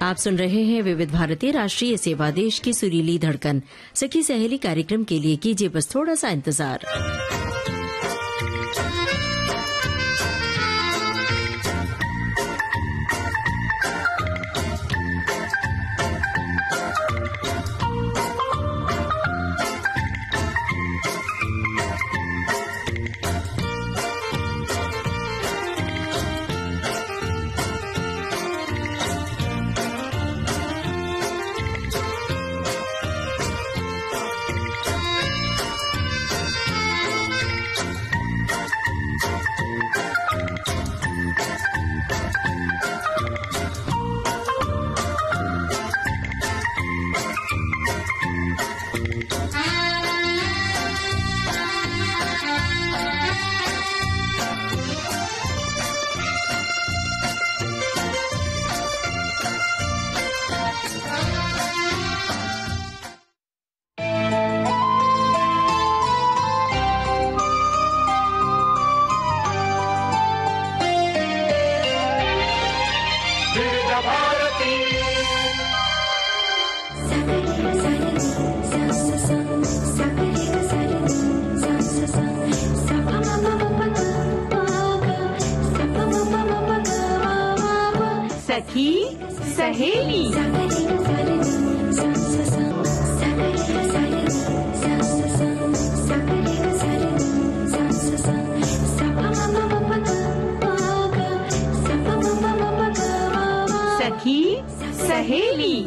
आप सुन रहे हैं विविध भारती राष्ट्रीय सेवा देश की सुरीली धड़कन। सखी सहेली कार्यक्रम के लिए कीजिए बस थोड़ा सा इंतजार। सखी सहेली। सखी सहेली।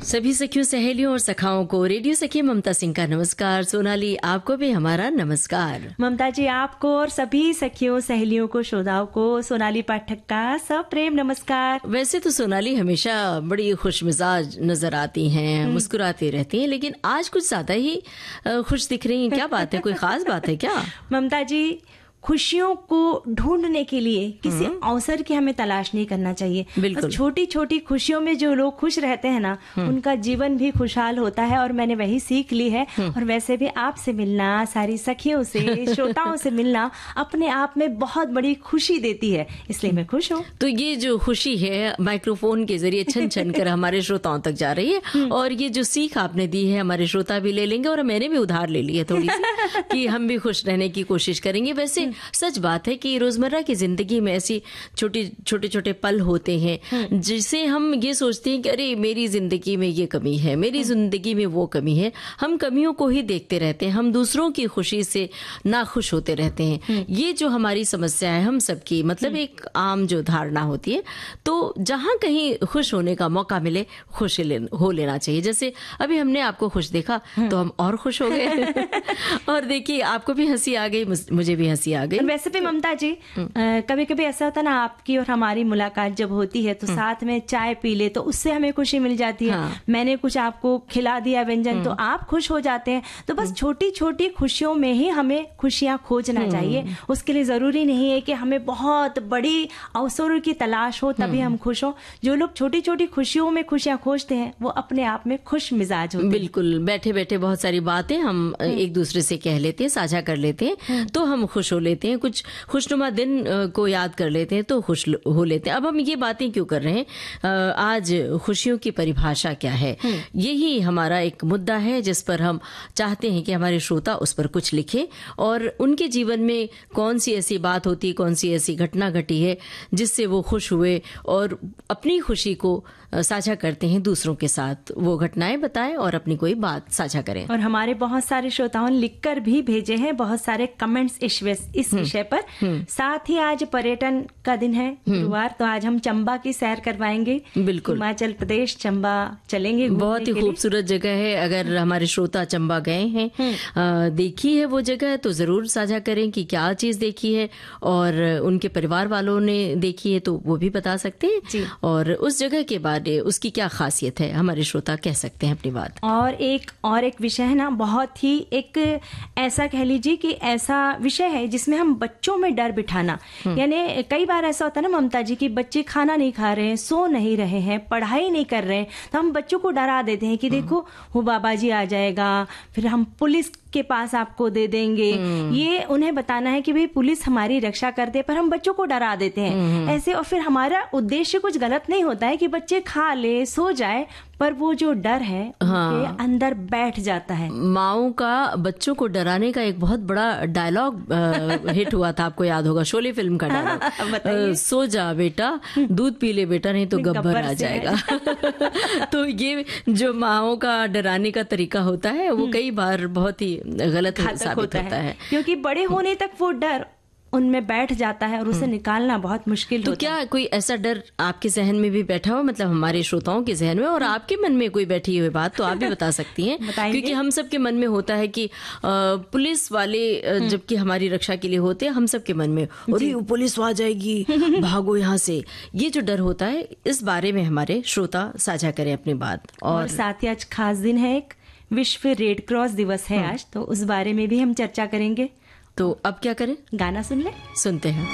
सभी सखियों, सहेलियों और सखाओं को रेडियो सखी ममता सिंह का नमस्कार। सोनाली, आपको भी हमारा नमस्कार। ममता जी, आपको और सभी सखियों सहेलियों को, श्रोताओं को सोनाली पाठक का सब प्रेम नमस्कार। वैसे तो सोनाली हमेशा बड़ी खुशमिजाज नजर आती हैं, मुस्कुराती रहती हैं, लेकिन आज कुछ ज्यादा ही खुश दिख रही हैं। क्या बात है? कोई खास बात है क्या? ममता जी, खुशियों को ढूंढने के लिए किसी अवसर की हमें तलाश नहीं करना चाहिए। बिल्कुल। छोटी छोटी खुशियों में जो लोग खुश रहते हैं ना, उनका जीवन भी खुशहाल होता है। और मैंने वही सीख ली है। और वैसे भी आपसे मिलना, सारी सखियों से, श्रोताओं से मिलना अपने आप में बहुत बड़ी खुशी देती है, इसलिए मैं खुश हूँ। तो ये जो खुशी है माइक्रोफोन के जरिए छन छन कर हमारे श्रोताओं तक जा रही है। और ये जो सीख आपने दी है हमारे श्रोता भी ले लेंगे, और मैंने भी उधार ले ली है थोड़ी सी कि हम भी खुश रहने की कोशिश करेंगे। वैसे सच बात है कि रोजमर्रा की जिंदगी में ऐसी छोटे छोटे पल होते हैं जिसे हम ये सोचते हैं कि अरे मेरी जिंदगी में ये कमी है, मेरी जिंदगी में वो कमी है। हम कमियों को ही देखते रहते हैं, हम दूसरों की खुशी से नाखुश होते रहते हैं। ये जो हमारी समस्या है हम सबकी, मतलब एक आम जो धारणा होती है। तो जहां कहीं खुश होने का मौका मिले, खुश हो लेना चाहिए। जैसे अभी हमने आपको खुश देखा तो हम और खुश हो गए। और देखिए, आपको भी हंसी आ गई, मुझे भी हंसी आ गई। वैसे भी ममता जी, कभी कभी ऐसा होता है ना, आपकी और हमारी मुलाकात जब होती है तो साथ में चाय पी ले तो उससे हमें खुशी मिल जाती है। हाँ। मैंने कुछ आपको खिला दिया व्यंजन तो आप खुश हो जाते हैं। तो बस छोटी छोटी खुशियों में ही हमें खुशियां खोजना चाहिए। उसके लिए जरूरी नहीं है कि हमें बहुत बड़ी अवसरों की तलाश हो तभी हम खुश हो। जो लोग छोटी छोटी खुशियों में खुशियां खोजते हैं वो अपने आप में खुश मिजाज होते हैं। बिल्कुल, बैठे बैठे बहुत सारी बातें हम एक दूसरे से कह लेते हैं, साझा कर लेते हैं, तो हम खुश हो लेते हैं। कुछ खुशनुमा दिन को याद कर लेते हैं तो खुश हो लेते हैं। अब हम ये बातें क्यों कर रहे हैं? आज खुशियों की परिभाषा क्या है, यही हमारा एक मुद्दा है जिस पर हम चाहते हैं कि हमारे श्रोता उस पर कुछ लिखें। और उनके जीवन में कौन सी ऐसी बात होती, कौन सी ऐसी घटना घटी है जिससे वो खुश हुए और अपनी खुशी को साझा करते हैं दूसरों के साथ। वो घटनाएं बताएं और अपनी कोई बात साझा करें। और हमारे बहुत सारे श्रोताओं ने लिखकर भी भेजे हैं बहुत सारे कमेंट्स इस विषय पर। साथ ही आज पर्यटन का दिन है, गुरुवार, तो आज हम चंबा की सैर करवाएंगे। बिल्कुल, हिमाचल प्रदेश चंबा चलेंगे। बहुत ही खूबसूरत जगह है। अगर हमारे श्रोता चंबा गए हैं, देखी है वो जगह, तो जरूर साझा करें कि क्या चीज देखी है, और उनके परिवार वालों ने देखी है तो वो भी बता सकते हैं। और उस जगह के बारे उसकी क्या खासियत है, हमारे श्रोता कह सकते हैं अपनी बात। और एक विषय है ना, बहुत ही एक ऐसा कह लीजिए कि ऐसा विषय है जिसमें हम बच्चों में डर बिठाना, यानी कई बार ऐसा होता है ना ममता जी कि बच्चे खाना नहीं खा रहे हैं, सो नहीं रहे हैं, पढ़ाई नहीं कर रहे हैं, तो हम बच्चों को डरा देते हैं कि देखो वो बाबा जी आ जाएगा, फिर हम पुलिस के पास आपको दे देंगे, ये उन्हें बताना है कि भाई पुलिस हमारी रक्षा करते हैं, पर हम बच्चों को डरा देते हैं ऐसे। और फिर हमारा उद्देश्य कुछ गलत नहीं होता है कि बच्चे खा ले सो जाए, पर वो जो डर है उनके अंदर बैठ जाता है। माओ का बच्चों को डराने का एक बहुत बड़ा डायलॉग हिट हुआ था, आपको याद होगा, शोले फिल्म का डायलॉग, सो जा बेटा, दूध पी ले बेटा, नहीं तो गब्बर आ जाएगा। तो ये जो माओ का डराने का तरीका होता है वो कई बार बहुत ही गलत साबित होता है, क्योंकि बड़े होने तक वो डर उनमें बैठ जाता है और उसे निकालना बहुत मुश्किल होता है। तो क्या कोई ऐसा डर आपके जहन में भी बैठा हो, मतलब हमारे श्रोताओं के जहन में, और आपके मन में कोई बैठी हुई बात तो आप भी बता सकती हैं क्योंकि हम सब के मन में होता है कि पुलिस वाले जबकि हमारी रक्षा के लिए होते हैं, हम सब के मन में अरे पुलिस आ जाएगी भागो यहाँ से, ये जो डर होता है, इस बारे में हमारे श्रोता साझा करें अपनी बात। और साथ ही आज खास दिन है, एक विश्व रेड क्रॉस दिवस है आज, तो उस बारे में भी हम चर्चा करेंगे। तो अब क्या करें, गाना सुन ले, सुनते हैं।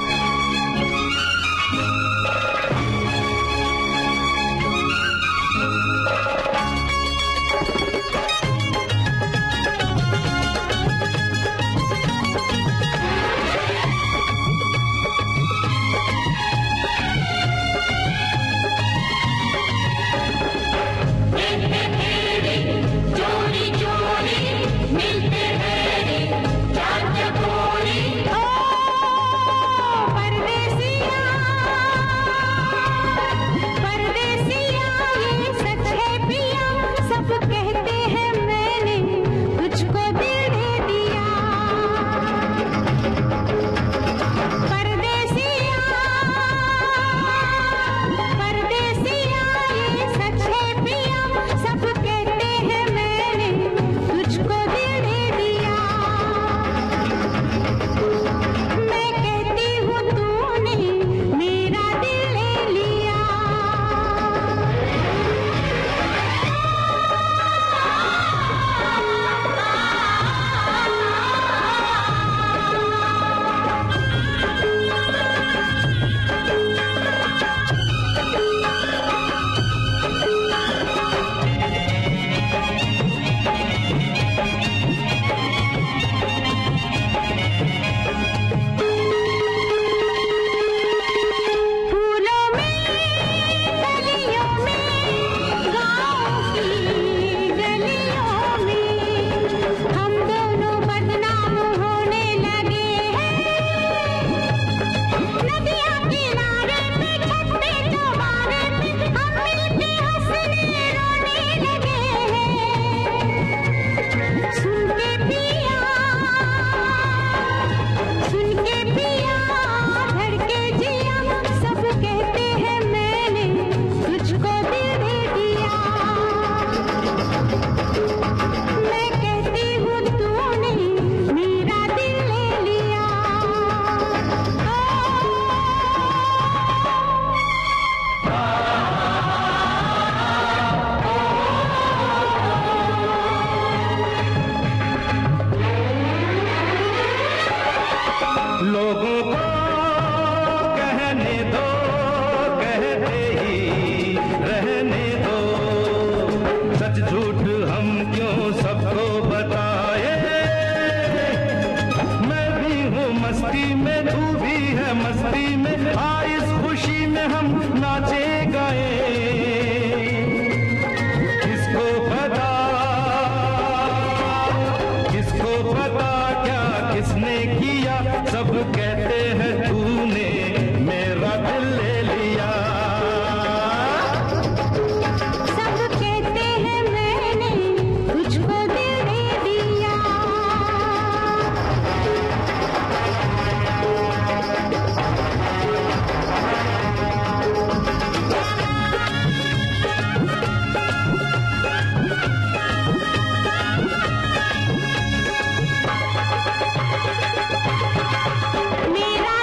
मेरा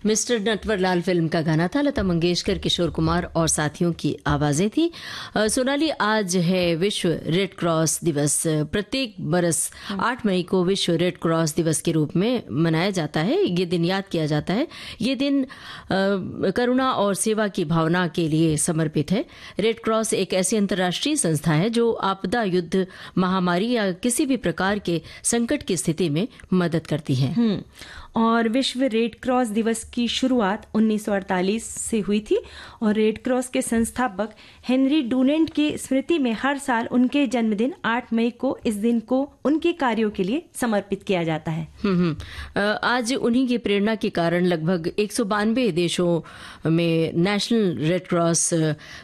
मिस्टर नटवरलाल फिल्म का गाना था। लता मंगेशकर, किशोर कुमार और साथियों की आवाजें थी। सोनाली, आज है विश्व रेड क्रॉस दिवस। प्रत्येक बरस 8 मई को विश्व रेड क्रॉस दिवस के रूप में मनाया जाता है। ये दिन याद किया जाता है। ये दिन करुणा और सेवा की भावना के लिए समर्पित है। रेड क्रॉस एक ऐसी अंतर्राष्ट्रीय संस्था है जो आपदा, युद्ध, महामारी या किसी भी प्रकार के संकट की स्थिति में मदद करती है। और विश्व रेड क्रॉस दिवस की शुरुआत 1948 से हुई थी और रेड क्रॉस के संस्थापक हेनरी डूनेंट की स्मृति में हर साल उनके जन्मदिन 8 मई को इस दिन को उनके कार्यों के लिए समर्पित किया जाता है। आज उन्हीं की प्रेरणा के कारण लगभग 192 देशों में नेशनल रेड क्रॉस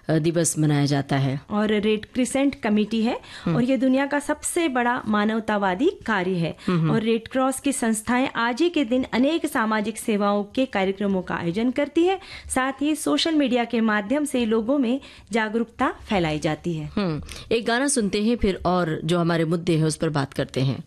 दिवस मनाया जाता है। और रेड क्रिसेंट कमेटी है और ये दुनिया का सबसे बड़ा मानवतावादी कार्य है। और रेड क्रॉस की संस्थाएं आज ही के दिन अनेक सामाजिक सेवाओं के कार्यक्रमों का आयोजन करती है। साथ ही सोशल मीडिया के माध्यम से लोगों में जागरूकता फैलाई जाती है। एक गाना सुनते हैं फिर और जो हमारे मुद्दे हैं उस पर बात करते हैं।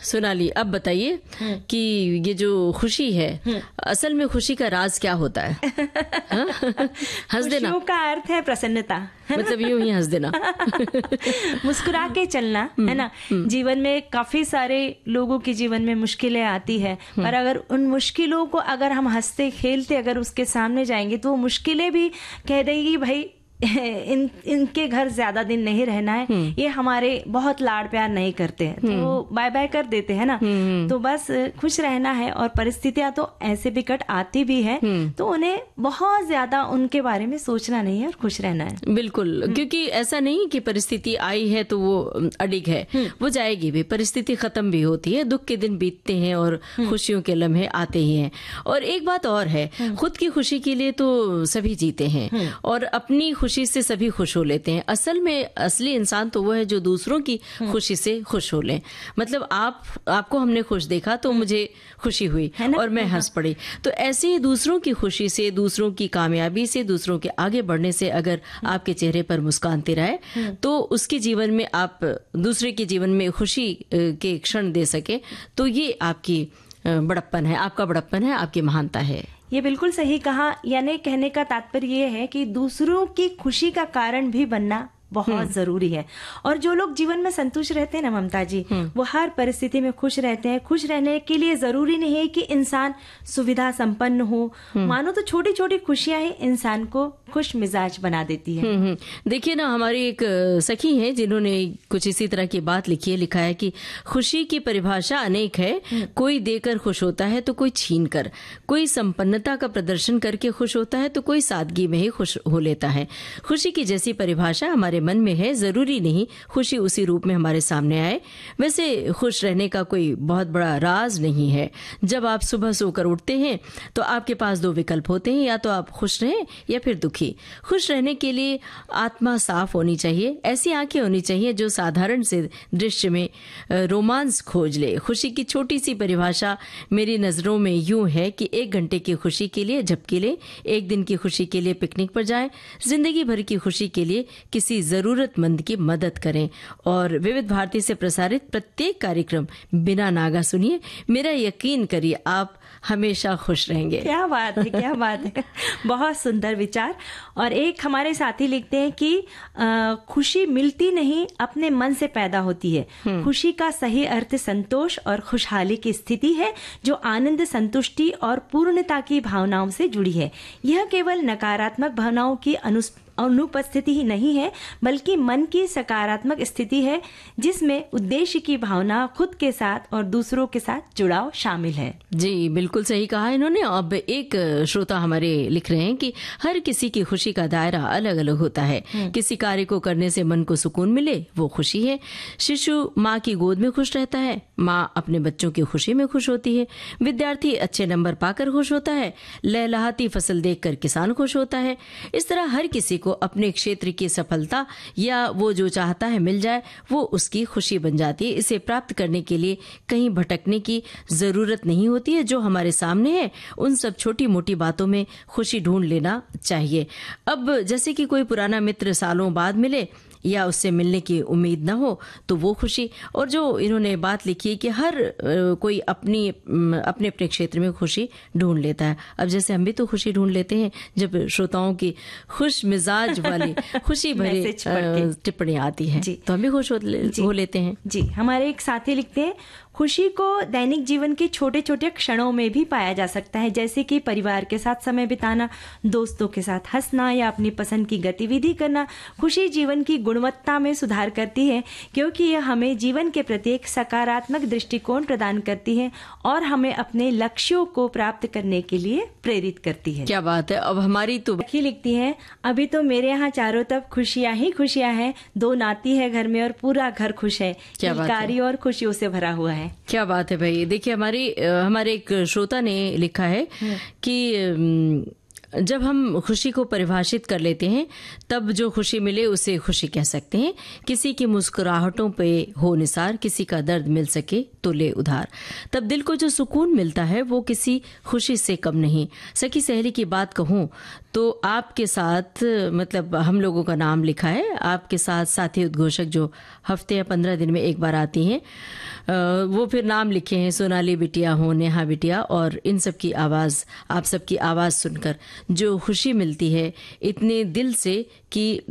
सोनाली, अब बताइए कि ये जो खुशी है, असल में खुशी का राज क्या होता है? हंस देना खुशियों का अर्थ है प्रसन्नता, मतलब यूं ही हंस देना। मुस्कुरा के चलना, है ना। जीवन में काफी सारे लोगों के जीवन में मुश्किलें आती है, पर अगर उन मुश्किलों को अगर हम हंसते खेलते अगर उसके सामने जाएंगे तो वो मुश्किलें भी कह देगी भाई इनके घर ज्यादा दिन नहीं रहना है, ये हमारे बहुत लाड़ प्यार नहीं करते हैं, तो बाय बाय कर देते हैं ना। तो बस खुश रहना है, और परिस्थितियां तो ऐसे विकट आती भी है तो उन्हें बहुत ज्यादा उनके बारे में सोचना नहीं है और खुश रहना है। बिल्कुल, क्योंकि ऐसा नहीं कि परिस्थिति आई है तो वो अडिग है, वो जाएगी भी, परिस्थिति खत्म भी होती है, दुख के दिन बीतते हैं और खुशियों के लम्हे आते ही हैं। और एक बात और है, खुद की खुशी के लिए तो सभी जीते हैं और अपनी खुशी से सभी खुश हो लेते हैं। असल में असली इंसान तो वो है जो दूसरों की खुशी से खुश हो ले। मतलब आपको हमने खुश देखा तो मुझे खुशी हुई और मैं हंस पड़ी। तो ऐसे ही दूसरों की खुशी से, दूसरों की कामयाबी से, दूसरों के आगे बढ़ने से अगर आपके चेहरे पर मुस्कान तिराए तो उसके जीवन में आप दूसरे के जीवन में खुशी के क्षण दे सके, तो ये आपकी बड़प्पन है, आपका बड़प्पन है, आपकी महानता है। ये बिल्कुल सही कहा। यानी कहने का तात्पर्य ये है कि दूसरों की खुशी का कारण भी बनना बहुत जरूरी है। और जो लोग जीवन में संतुष्ट रहते हैं ना ममता जी, वो हर परिस्थिति में खुश रहते हैं। खुश रहने के लिए जरूरी नहीं है कि इंसान सुविधा संपन्न हो, मानो तो छोटी छोटी खुशियां ही इंसान को खुश मिजाज बना देती है। देखिए ना, हमारी एक सखी है जिन्होंने कुछ इसी तरह की बात लिखी है, लिखा है कि खुशी की परिभाषा अनेक है, कोई देकर खुश होता है तो कोई छीन कर, कोई संपन्नता का प्रदर्शन करके खुश होता है तो कोई सादगी में ही खुश हो लेता है। खुशी की जैसी परिभाषा हमारे मन में है, जरूरी नहीं खुशी उसी रूप में हमारे सामने आए। वैसे खुश रहने का कोई बहुत बड़ा राज नहीं है। जब आप सुबह सोकर उठते हैं तो आपके पास दो विकल्प होते हैं, या तो आप खुश रहें या फिर दुखी। खुश रहने के लिए आत्मा साफ होनी चाहिए, ऐसी आंखें होनी चाहिए जो साधारण से दृश्य में रोमांस खोज ले। खुशी की छोटी सी परिभाषा मेरी नजरों में यूं है कि 1 घंटे की खुशी के लिए झपकी ले, 1 दिन की खुशी के लिए पिकनिक पर जाएं, जिंदगी भर की खुशी के लिए किसी जरूरतमंद की मदद करें। और विविध भारती से प्रसारित प्रत्येक कार्यक्रम बिना नागा सुनिए, मेरा यकीन करिए आप हमेशा खुश रहेंगे। क्या बात है, क्या बात है। बहुत सुंदर विचार। और एक हमारे साथी लिखते हैं कि खुशी मिलती नहीं, अपने मन से पैदा होती है। खुशी का सही अर्थ संतोष और खुशहाली की स्थिति है जो आनंद, संतुष्टि और पूर्णता की भावनाओं से जुड़ी है। यह केवल नकारात्मक भावनाओं की अनुपस्थिति ही नहीं है, बल्कि मन की सकारात्मक स्थिति है जिसमें उद्देश्य की भावना, खुद के साथ और दूसरों के साथ जुड़ाव शामिल है। जी बिल्कुल सही कहा इन्होंने। अब एक श्रोता हमारे लिख रहे हैं कि हर किसी की खुशी का दायरा अलग अलग होता है। किसी कार्य को करने से मन को सुकून मिले वो खुशी है। शिशु माँ की गोद में खुश रहता है, माँ अपने बच्चों की खुशी में खुश होती है। विद्यार्थी अच्छे नंबर पाकर खुश होता है, लहलहाती फसल देखकर किसान खुश होता है। इस तरह हर किसी को अपने क्षेत्र की सफलता या वो जो चाहता है मिल जाए, वो उसकी खुशी बन जाती है। इसे प्राप्त करने के लिए कहीं भटकने की जरूरत नहीं होती है। जो हमारे सामने है उन सब छोटी मोटी बातों में खुशी ढूंढ लेना चाहिए। अब जैसे कि कोई पुराना मित्र सालों बाद मिले या उससे मिलने की उम्मीद न हो तो वो खुशी। और जो इन्होंने बात लिखी है कि हर कोई अपने अपने क्षेत्र में खुशी ढूंढ लेता है। अब जैसे हम भी तो खुशी ढूंढ लेते हैं जब श्रोताओं की खुश मिजाज वाली खुशी भरी टिप्पणी आती है, तो हम भी खुश हो लेते हैं। जी, हमारे एक साथी लिखते हैं, खुशी को दैनिक जीवन के छोटे छोटे क्षणों में भी पाया जा सकता है, जैसे कि परिवार के साथ समय बिताना, दोस्तों के साथ हंसना या अपनी पसंद की गतिविधि करना। खुशी जीवन की गुणवत्ता में सुधार करती है क्योंकि यह हमें जीवन के प्रति एक सकारात्मक दृष्टिकोण प्रदान करती है और हमें अपने लक्ष्यों को प्राप्त करने के लिए प्रेरित करती है। क्या बात है। अब हमारी तो लिखती है, अभी तो मेरे यहाँ चारों तरफ खुशियां ही खुशियां हैं, 2 नाती है घर में और पूरा घर खुश है, किलकारी और खुशियों से भरा हुआ है। क्या बात है भाई। देखिए हमारे एक श्रोता ने लिखा है कि जब हम खुशी को परिभाषित कर लेते हैं तब जो खुशी मिले उसे खुशी कह सकते हैं। किसी की मुस्कुराहटों पे हो निसार, किसी का दर्द मिल सके तो ले उधार। तब दिल को जो सुकून मिलता है वो किसी खुशी से कम नहीं। सखी सहेली की बात कहूँ तो आपके साथ, मतलब हम लोगों का नाम लिखा है, आपके साथ साथी उद्घोषक जो हफ्ते या 15 दिन में एक बार आती हैं, वो फिर नाम लिखे हैं सोनाली बिटिया हो, नेहा बिटिया, और इन सब की आवाज़, आप सबकी आवाज़ सुनकर जो खुशी मिलती है इतने दिल से कि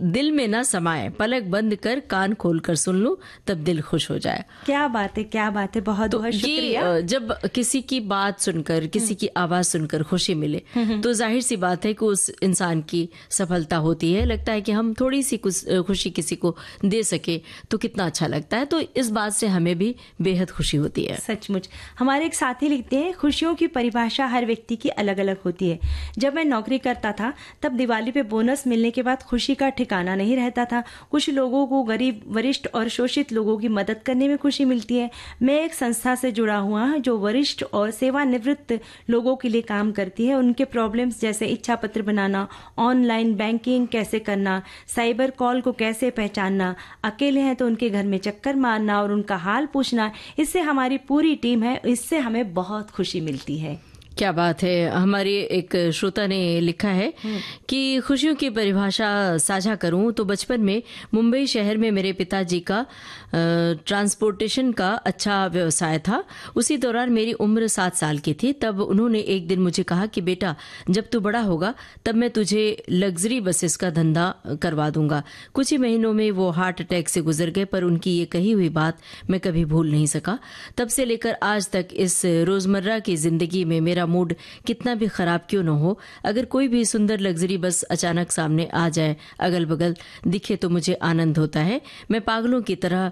दिल में ना समाए, पलक बंद कर कान खोल कर सुन लूं तब दिल खुश हो जाए। क्या बात है, क्या बात है, बहुत बहुत शुक्रिया। जब किसी की बात सुनकर, किसी की आवाज सुनकर खुशी मिले तो जाहिर सी बात है कि उस इंसान की सफलता होती है। लगता है कि हम थोड़ी सी खुशी किसी को दे सके तो कितना अच्छा लगता है। तो इस बात से हमें भी बेहद खुशी होती है। सचमुच। हमारे एक साथी लिखते हैं, खुशियों की परिभाषा हर व्यक्ति की अलग अलग होती है। जब मैं नौकरी करता था तब दिवाली पे बोनस मिलने के बाद खुशी का ठिकाना नहीं रहता था। कुछ लोगों को गरीब, वरिष्ठ और शोषित लोगों की मदद करने में खुशी मिलती है। मैं एक संस्था से जुड़ा हुआ हूं जो वरिष्ठ और सेवानिवृत्त लोगों के लिए काम करती है। उनके प्रॉब्लम्स जैसे इच्छा पत्र बनाना, ऑनलाइन बैंकिंग कैसे करना, साइबर कॉल को कैसे पहचानना, अकेले हैं तो उनके घर में चक्कर मारना और उनका हाल पूछना, इससे हमारी पूरी टीम है, इससे हमें बहुत खुशी मिलती है। क्या बात है। हमारी एक श्रोता ने लिखा है कि खुशियों की परिभाषा साझा करूं तो बचपन में मुंबई शहर में मेरे पिताजी का ट्रांसपोर्टेशन का अच्छा व्यवसाय था। उसी दौरान मेरी उम्र 7 साल की थी। तब उन्होंने एक दिन मुझे कहा कि बेटा, जब तू बड़ा होगा तब मैं तुझे लग्जरी बसेस का धंधा करवा दूंगा। कुछ ही महीनों में वो हार्ट अटैक से गुजर गए, पर उनकी ये कही हुई बात मैं कभी भूल नहीं सका। तब से लेकर आज तक इस रोजमर्रा की जिंदगी में मेरा मूड कितना भी खराब क्यों न हो, अगर कोई भी सुंदर लग्जरी बस अचानक सामने आ जाए, अगल बगल दिखे, तो मुझे आनंद होता है। मैं पागलों की तरह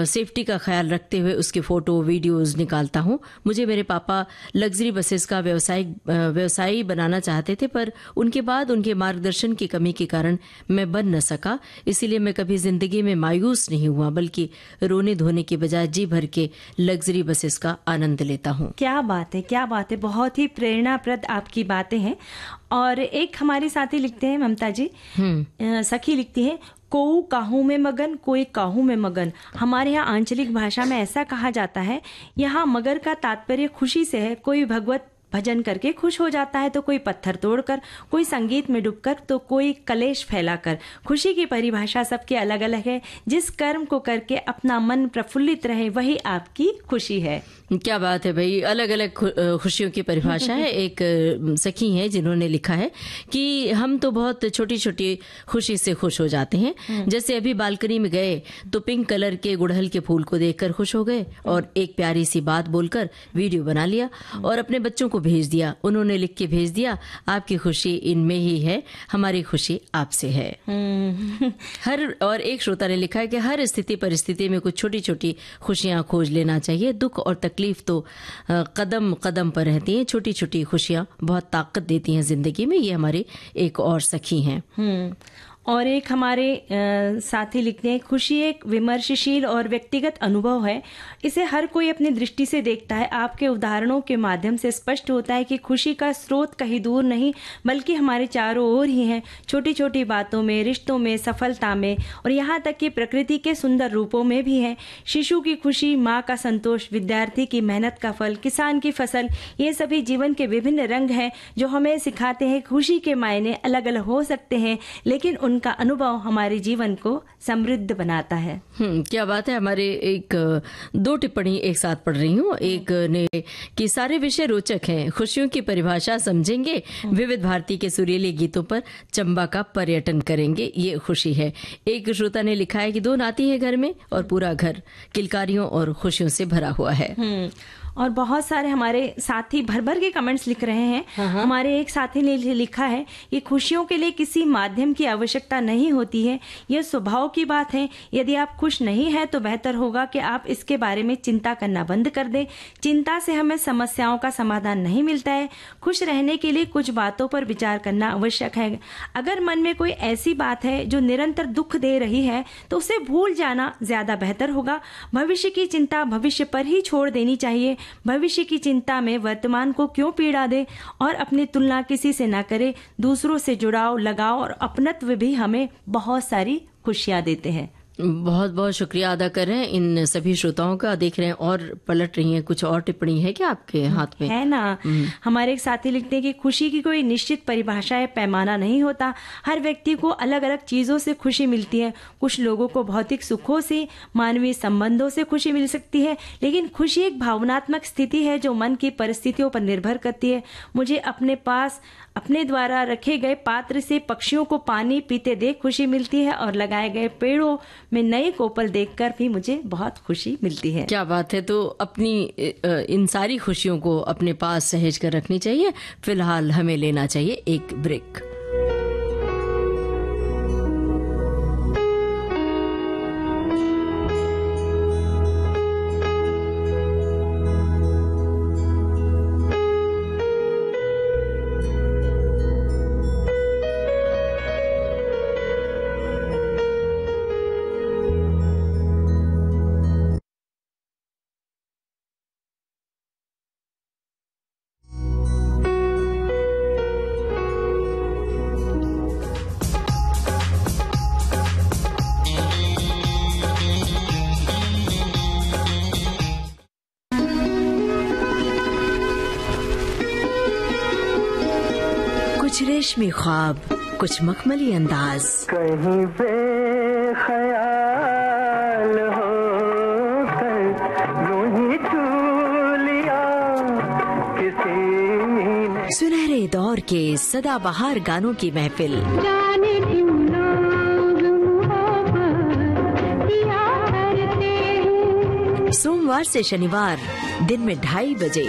सेफ्टी का ख्याल रखते हुए उसके फोटो वीडियोस निकालता हूँ। मुझे मेरे पापा लग्जरी बसेस का व्यवसायी बनाना चाहते थे, पर उनके बाद उनके मार्गदर्शन की कमी के कारण मैं बन न सका। इसीलिए मैं कभी जिंदगी में मायूस नहीं हुआ, बल्कि रोने धोने के बजाय जी भर के लग्जरी बसेस का आनंद लेता हूँ। क्या बात है, क्या बात है, बहुत ही प्रेरणाप्रद आपकी बातें हैं। और एक हमारे साथी लिखते हैं, ममता जी, सखी लिखती है, कोऊ काहू में मगन, कोई काहू में मगन। हमारे यहाँ आंचलिक भाषा में ऐसा कहा जाता है। यहाँ मगर का तात्पर्य खुशी से है। कोई भगवत भजन करके खुश हो जाता है, तो कोई पत्थर तोड़कर, कोई संगीत में डूबकर, तो कोई कलेश फैलाकर। खुशी की परिभाषा सबके अलग अलग है। जिस कर्म को करके अपना मन प्रफुल्लित रहे वही आपकी खुशी है। क्या बात है भाई, अलग अलग खुशियों की परिभाषा है। एक सखी है जिन्होंने लिखा है कि हम तो बहुत छोटी छोटी खुशी से खुश हो जाते हैं। जैसे अभी बालकनी में गए तो पिंक कलर के गुड़हल के फूल को देखकर खुश हो गए और एक प्यारी सी बात बोलकर वीडियो बना लिया और अपने बच्चों को भेज दिया। उन्होंने लिख के भेज दिया, आपकी खुशी इनमें ही है, हमारी खुशी आपसे है। और एक श्रोता ने लिखा है कि हर स्थिति परिस्थिति में कुछ छोटी छोटी खुशियां खोज लेना चाहिए। दुख और तकलीफ तो कदम कदम पर रहती हैं। छोटी छोटी खुशियां बहुत ताकत देती हैं जिंदगी में। ये हमारे एक और सखी हैं। और एक हमारे साथी लिखते हैं, खुशी एक विमर्शशील और व्यक्तिगत अनुभव है। इसे हर कोई अपनी दृष्टि से देखता है। आपके उदाहरणों के माध्यम से स्पष्ट होता है कि खुशी का स्रोत कहीं दूर नहीं बल्कि हमारे चारों ओर ही है। छोटी छोटी बातों में, रिश्तों में, सफलता में और यहाँ तक कि प्रकृति के सुंदर रूपों में भी है। शिशु की खुशी, माँ का संतोष, विद्यार्थी की मेहनत का फल, किसान की फसल, ये सभी जीवन के विभिन्न रंग हैं जो हमें सिखाते हैं खुशी के मायने अलग अलग हो सकते हैं, लेकिन उनका अनुभव हमारे जीवन को समृद्ध बनाता है। क्या बात है। हमारे एक 2 टिप्पणी एक साथ पढ़ रही हूँ। एक ने कि सारे विषय रोचक हैं, खुशियों की परिभाषा समझेंगे, विविध भारती के सुरीले गीतों पर चंबा का पर्यटन करेंगे, ये खुशी है। एक श्रोता ने लिखा है कि 2 नाती है घर में और पूरा घर किलकारियों और खुशियों से भरा हुआ है। और बहुत सारे हमारे साथी भर भर के कमेंट्स लिख रहे हैं। हमारे एक साथी ने लिखा है कि खुशियों के लिए किसी माध्यम की आवश्यकता नहीं होती है, यह स्वभाव की बात है। यदि आप खुश नहीं हैं तो बेहतर होगा कि आप इसके बारे में चिंता करना बंद कर दें। चिंता से हमें समस्याओं का समाधान नहीं मिलता है। खुश रहने के लिए कुछ बातों पर विचार करना आवश्यक है। अगर मन में कोई ऐसी बात है जो निरंतर दुख दे रही है तो उसे भूल जाना ज्यादा बेहतर होगा। भविष्य की चिंता भविष्य पर ही छोड़ देनी चाहिए। भविष्य की चिंता में वर्तमान को क्यों पीड़ा दे और अपनी तुलना किसी से ना करे। दूसरों से जुड़ाव, लगाव और अपनत्व भी हमें बहुत सारी खुशियां देते हैं। बहुत बहुत शुक्रिया अदा कर रहे हैं इन सभी श्रोताओं का। देख रहे हैं और पलट रही हैं, कुछ और टिप्पणी है क्या आपके हाथ में? है ना। हमारे एक साथी लिखते हैं कि खुशी की कोई निश्चित परिभाषा या पैमाना नहीं होता। हर व्यक्ति को अलग अलग चीजों से खुशी मिलती है। कुछ लोगों को भौतिक सुखों से, मानवीय संबंधों से खुशी मिल सकती है, लेकिन खुशी एक भावनात्मक स्थिति है जो मन की परिस्थितियों पर निर्भर करती है। मुझे अपने पास अपने द्वारा रखे गए पात्र से पक्षियों को पानी पीते देख खुशी मिलती है और लगाए गए पेड़ों में नए कोपल देखकर भी मुझे बहुत खुशी मिलती है। क्या बात है। तो अपनी इन सारी खुशियों को अपने पास सहेज कर रखनी चाहिए। फिलहाल हमें लेना चाहिए एक ब्रेक। कुछ रेशमी ख्वाब, कुछ मखमली अंदाज, कहीं बेख्याल हो कर यूं ही छू लिया किसी ने। सुनहरे दौर के सदाबहार गानों की महफिल, जाने क्यों लोग मोहब्बत किया करते हैं। सोमवार से शनिवार दिन में 2:30 बजे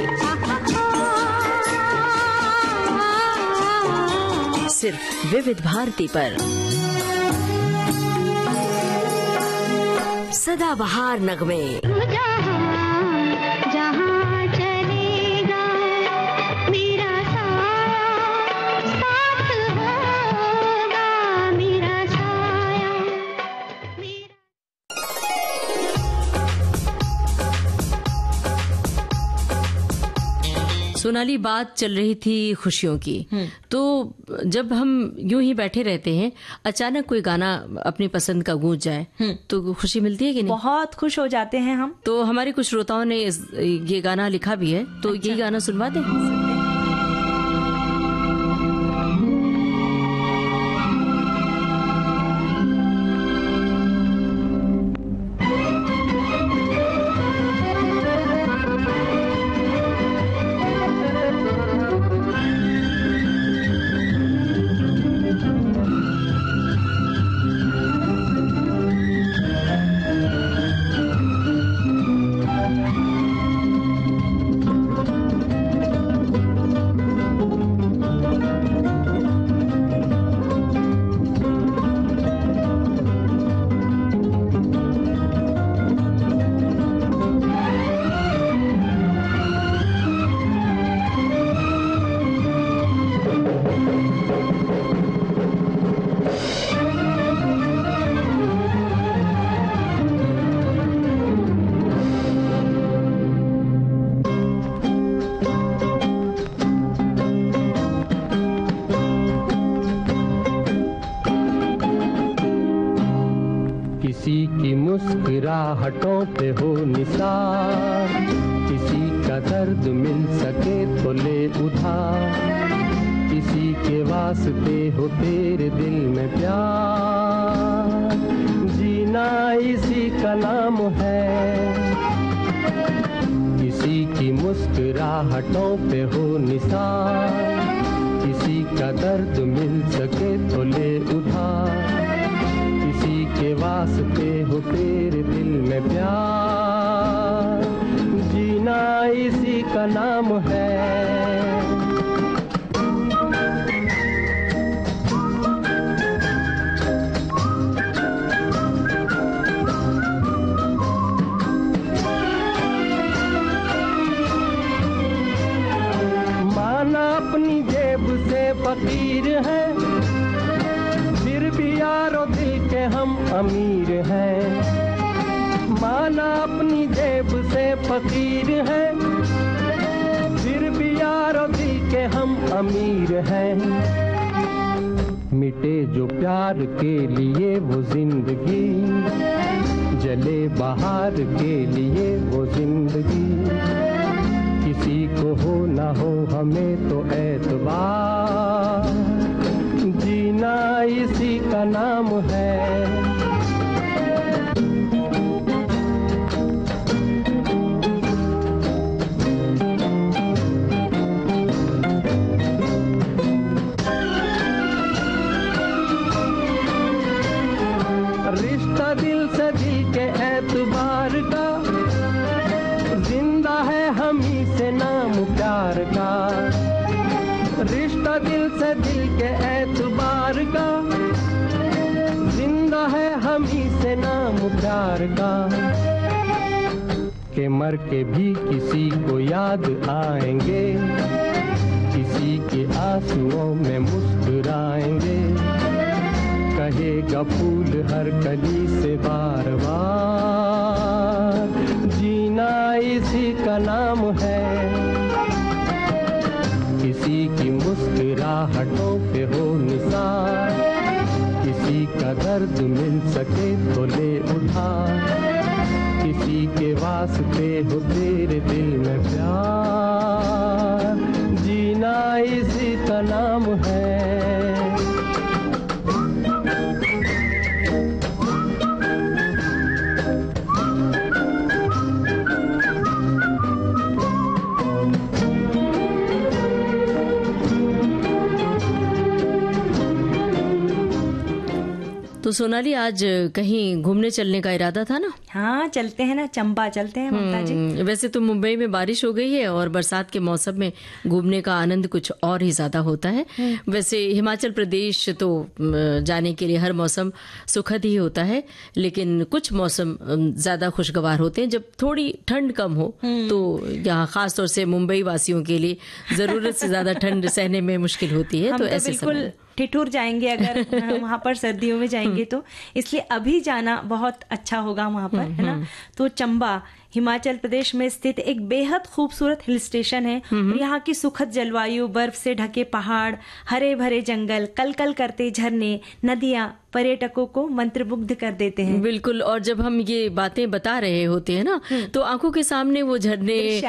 सिर्फ विविध भारती पर। सदाबहार नगमे, जहाँ चलेगा मेरा साथ होगा, मेरा साया मेरा। सोनाली, बात चल रही थी खुशियों की। तो जब हम यूं ही बैठे रहते हैं, अचानक कोई गाना अपनी पसंद का गूंज जाए तो खुशी मिलती है कि नहीं? बहुत खुश हो जाते हैं हम। तो हमारे कुछ श्रोताओं ने ये गाना लिखा भी है, तो ये गाना सुनवा दें। मुस्कुराहटों पे हो निसार, किसी का दर्द मिल सके तो ले उधार, किसी के वास्ते हो तेरे दिल में प्यार, जीना इसी का नाम है। किसी की मुस्कुराहटों पे हो निसार, किसी का दर्द मिल सके तो ले उधार, किसी के वास्ते हो तेरे दिल में प्यार, जीना इसी का नाम है। माना अपनी जेब से फकीर है, फिर भी यारो दिल के हम अमीर हैं। माना अपनी जेब से फकीर है, फिर भी यारो दिल के हम अमीर हैं। मिटे जो प्यार के लिए वो जिंदगी, जले बाहर के लिए वो जिंदगी। किसी को हो ना हो हमें तो एतबार, जीना इसी का नाम है। रिश्ता दिल से दिल के एतबार का, जिंदा है हम ही से नाम प्यार का। रिश्ता दिल से दिल के एतबार का, जिंदा है हम ही से नाम प्यार का। के मर के भी किसी को याद आएंगे, किसी के आंसुओं में मुस्कुराएंगे। कहेगा फूल हर कली से बार बार, जीना इसी का नाम है। किसी की मुस्कुराहटों पे हो निसार, किसी का दर्द मिल सके तो ले उठा। किसी के वास्ते हो तेरे दिल में प्यार, जीना इसी का नाम है। तो सोनाली, आज कहीं घूमने चलने का इरादा था ना? हाँ, चलते हैं ना, चंबा चलते हैं ममता जी। वैसे तो मुंबई में बारिश हो गई है और बरसात के मौसम में घूमने का आनंद कुछ और ही ज्यादा होता है। वैसे हिमाचल प्रदेश तो जाने के लिए हर मौसम सुखद ही होता है, लेकिन कुछ मौसम ज्यादा खुशगवार होते हैं। जब थोड़ी ठंड कम हो तो यहाँ खासतौर से मुंबई वासियों के लिए जरूरत से ज्यादा ठंड सहने में मुश्किल होती है। तो ऐसे बिल्कुल ठिठुर जाएंगे अगर वहां पर सर्दियों में जाएंगे तो, इसलिए अभी जाना बहुत अच्छा होगा वहां पर, है ना। तो चंबा हिमाचल प्रदेश में स्थित एक बेहद खूबसूरत हिल स्टेशन है। यहाँ की सुखद जलवायु, बर्फ से ढके पहाड़, हरे भरे जंगल, कलकल करते झरने, नदियां पर्यटकों को मंत्रमुग्ध कर देते हैं। बिल्कुल। और जब हम ये बातें बता रहे होते हैं ना, तो आंखों के सामने वो झरने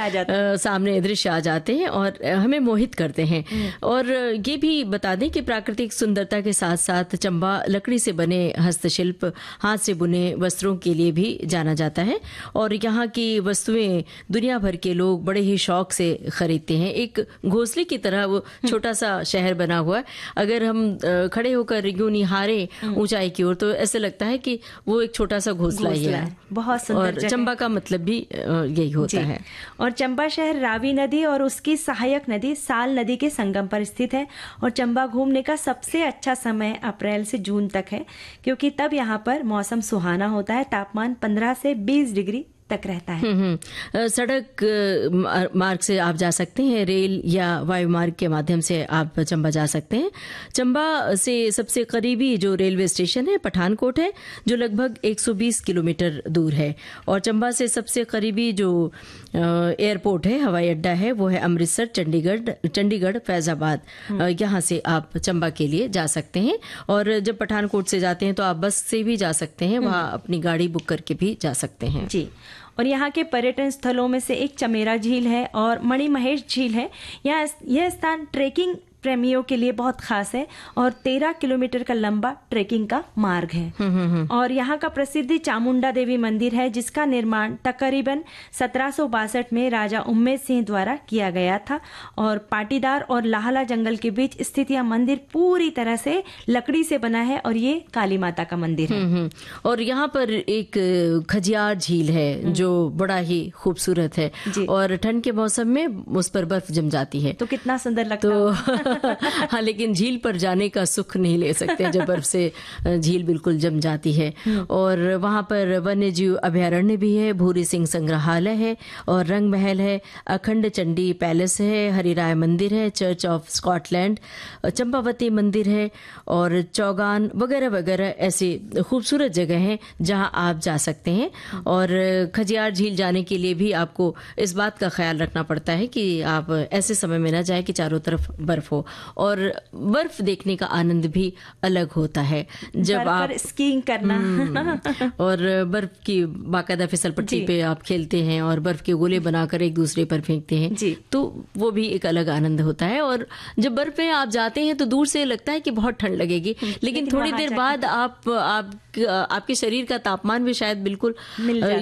सामने दृश्य आ जाते हैं और हमें मोहित करते हैं। और ये भी बता दें कि प्राकृतिक सुंदरता के साथ साथ चंबा लकड़ी से बने हस्तशिल्प, हाथ से बुने वस्त्रों के लिए भी जाना जाता है। और यहाँ की वस्तुएं दुनिया भर के लोग बड़े ही शौक से खरीदते हैं। एक घोंसले की तरह वो छोटा सा शहर बना हुआ है। अगर हम खड़े होकर यूं निहारे ऊंचाई की ओर तो ऐसे लगता है कि वो एक छोटा सा घोंसला ही है। बहुत सुंदर। और चंबा का मतलब भी यही होता है। और चंबा शहर रावी नदी और उसकी सहायक नदी साल नदी के संगम पर स्थित है। और चंबा घूमने का सबसे अच्छा समय अप्रैल से जून तक है, क्योंकि तब यहाँ पर मौसम सुहाना होता है। तापमान 15 से 20 डिग्री तक रहता है। सड़क मार्ग से आप जा सकते हैं, रेल या वायु मार्ग के माध्यम से आप चंबा जा सकते हैं। चंबा से सबसे करीबी जो रेलवे स्टेशन है पठानकोट है, जो लगभग 120 किलोमीटर दूर है। और चंबा से सबसे करीबी जो एयरपोर्ट है, हवाई अड्डा है, वो है अमृतसर, चंडीगढ़, फैजाबाद। यहाँ से आप चंबा के लिए जा सकते हैं। और जब पठानकोट से जाते हैं तो आप बस से भी जा सकते हैं, वहाँ अपनी गाड़ी बुक करके भी जा सकते हैं। जी। और यहाँ के पर्यटन स्थलों में से एक चमेरा झील है और मणिमहेश झील है। यह स्थान ट्रेकिंग प्रेमियों के लिए बहुत खास है और 13 किलोमीटर का लंबा ट्रेकिंग का मार्ग है। और यहाँ का प्रसिद्ध चामुंडा देवी मंदिर है, जिसका निर्माण तकरीबन 1762 में राजा उम्मेद सिंह द्वारा किया गया था। और पाटीदार और लाहला जंगल के बीच स्थित यह मंदिर पूरी तरह से लकड़ी से बना है और ये काली माता का मंदिर है। और यहाँ पर एक खजियार झील है जो बड़ा ही खूबसूरत है और ठंड के मौसम में उस पर बर्फ जम जाती है, तो कितना सुंदर लगता है। हाँ, लेकिन झील पर जाने का सुख नहीं ले सकते जब बर्फ से झील बिल्कुल जम जाती है। और वहाँ पर वन्य जीव अभयारण्य भी है, भूरी सिंह संग्रहालय है और रंग महल है, अखंड चंडी पैलेस है, हरिराय मंदिर है, चर्च ऑफ स्कॉटलैंड, चंपावती मंदिर है और चौगान वगैरह वगैरह ऐसी खूबसूरत जगह हैं जहां आप जा सकते हैं। और खजियार झील जाने के लिए भी आपको इस बात का ख्याल रखना पड़ता है कि आप ऐसे समय में ना जाए कि चारों तरफ बर्फ हो, और बर्फ देखने का आनंद भी अलग होता है जब आप स्कीइंग करना और बर्फ की बाकायदा फिसल पट्टी पे आप खेलते हैं और बर्फ के गोले बनाकर एक दूसरे पर फेंकते हैं जी। तो वो भी एक अलग आनंद होता है। और जब बर्फ में आप जाते हैं तो दूर से लगता है कि बहुत ठंड लगेगी, लेकिन थोड़ी देर बाद आपके शरीर का तापमान भी शायद बिल्कुल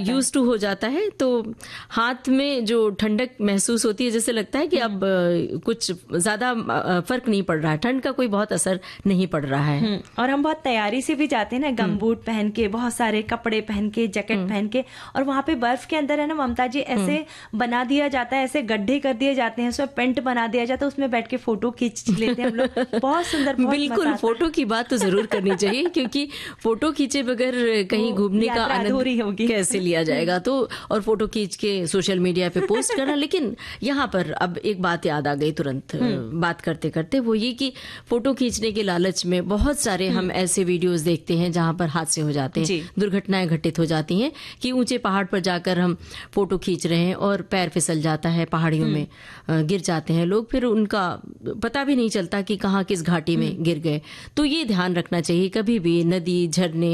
यूज टू हो जाता है, तो हाथ में जो ठंडक महसूस होती है जैसे लगता है कि अब कुछ ज्यादा फर्क नहीं पड़ रहा है, ठंड का कोई बहुत असर नहीं पड़ रहा है। और हम बहुत तैयारी से भी जाते हैं ना, गमबूट पहन के, बहुत सारे कपड़े पहन के, जैकेट पहन के, और वहां पे बर्फ के अंदर है ना ममता जी ऐसे बना दिया जाता है, ऐसे गड्ढे कर दिए जाते हैं, उसमें पेंट बना दिया जाता है, उसमें बैठ के फोटो खींच लेते हैं हम लोग, बहुत सुंदर, बहुत बिल्कुल मजा आता है। फोटो की बात तो जरूर करनी चाहिए क्योंकि फोटो खींचे बगैर कहीं घूमने का यात्रा अधूरी आनंद होगी। कैसे लिया जाएगा। तो और फोटो खींच के सोशल मीडिया पे पोस्ट करना, लेकिन यहाँ पर अब एक बात याद आ गई तुरंत बात करते करते, वो ये कि फोटो खींचने के लालच में बहुत सारे हम ऐसे वीडियोस देखते हैं जहां पर हादसे हो जाते हैं, दुर्घटनाएं घटित हो जाती हैं कि ऊंचे पहाड़ पर जाकर हम फोटो खींच रहे हैं और पैर फिसल जाता है, पहाड़ियों में गिर जाते हैं लोग, फिर उनका पता भी नहीं चलता कि कहाँ किस घाटी में गिर गए। तो ये ध्यान रखना चाहिए, कभी भी नदी, झरने,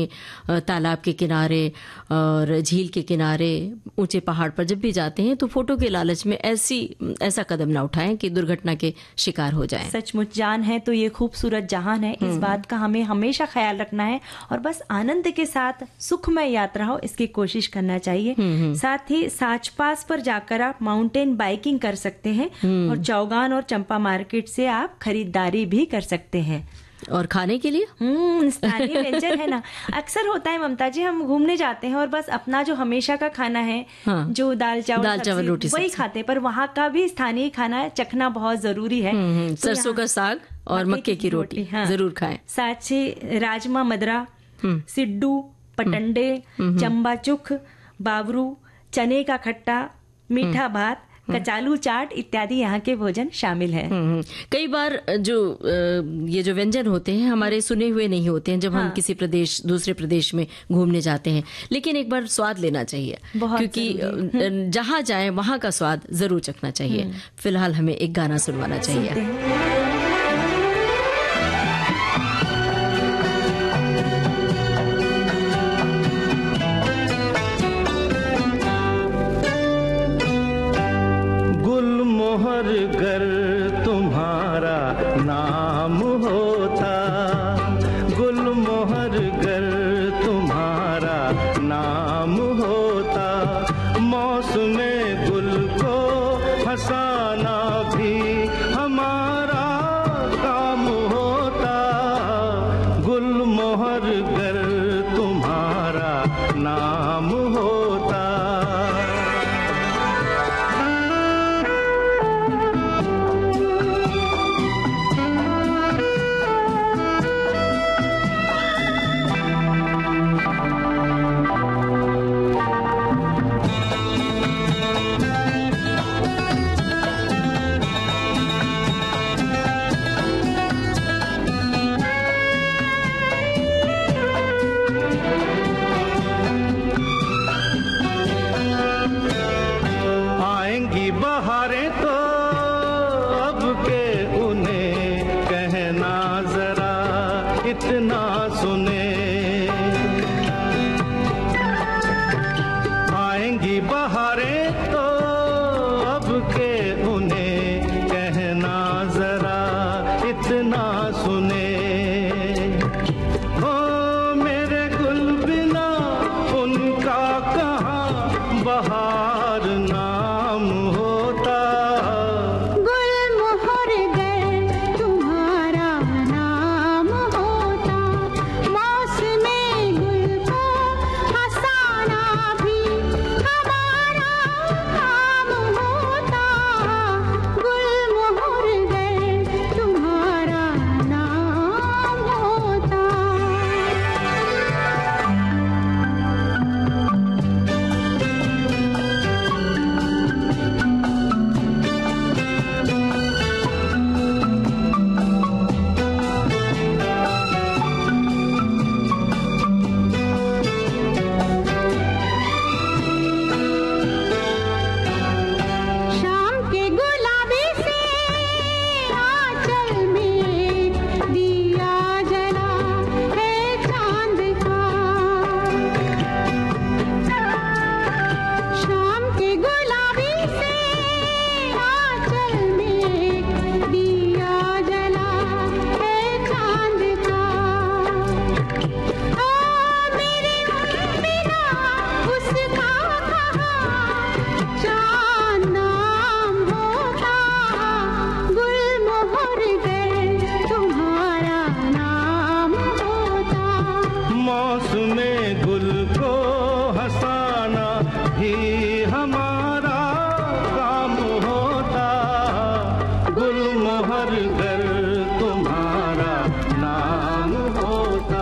तालाब के किनारे और झील के किनारे, ऊंचे पहाड़ पर जब भी जाते हैं तो फोटो के लालच में ऐसा कदम ना उठाएं कि दुर्घटना के शिकार हो जाएं। सचमुच जान है तो ये खूबसूरत जहान है, इस बात का हमें हमेशा ख्याल रखना है और बस आनंद के साथ सुखमय यात्रा हो इसकी कोशिश करना चाहिए। साथ ही साच पास पर जाकर आप माउंटेन बाइकिंग कर सकते हैं और चौगान और चंपा मार्केट से आप खरीदारी भी कर सकते हैं। और खाने के लिए स्थानीय व्यंजन है ना, अक्सर होता है ममता जी, हम घूमने जाते हैं और बस अपना जो हमेशा का खाना है, हाँ, जो दाल चावल रोटी वही खाते हैं, पर वहाँ का भी स्थानीय खाना चखना बहुत जरूरी है। तो सरसों का साग और मक्के की रोटी हाँ, जरूर खाएं। साथ ही राजमा मदरा, सिड्डू, पटंडे, चंबा चुख, बाबरू, चने का खट्टा, मीठा भात, कचालू चाट इत्यादि यहाँ के भोजन शामिल है। कई बार ये जो व्यंजन होते हैं हमारे सुने हुए नहीं होते हैं जब हम किसी दूसरे प्रदेश में घूमने जाते हैं, लेकिन एक बार स्वाद लेना चाहिए क्योंकि जहाँ जाए वहाँ का स्वाद जरूर चखना चाहिए। फिलहाल हमें एक गाना सुनवाना चाहिए। गर तुम्हारा नाम होता, गुलमोहर गर तुम्हारा नाम होता, मौसमे गुल को हंसाना भी हमारा काम होता, गुलमोहर गर तुम्हारा नाम होता। मौसमे गुल को हंसाना भी हमारा काम होता, गुलमोहर घर तुम्हारा नाम होता।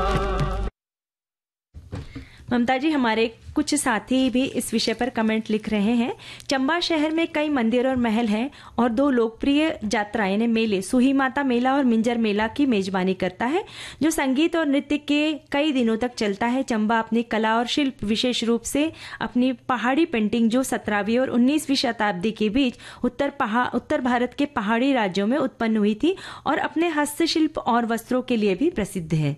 ममता जी, हमारे कुछ साथी भी इस विषय पर कमेंट लिख रहे हैं। चंबा शहर में कई मंदिर और महल हैं और 2 लोकप्रिय यात्राएं यानी मेले, सुही माता मेला और मिंजर मेला की मेजबानी करता है, जो संगीत और नृत्य के कई दिनों तक चलता है। चंबा अपनी कला और शिल्प, विशेष रूप से अपनी पहाड़ी पेंटिंग, जो 17वीं और 19वीं शताब्दी के बीच उत्तर भारत के पहाड़ी राज्यों में उत्पन्न हुई थी और अपने हस्तशिल्प और वस्त्रों के लिए भी प्रसिद्ध है।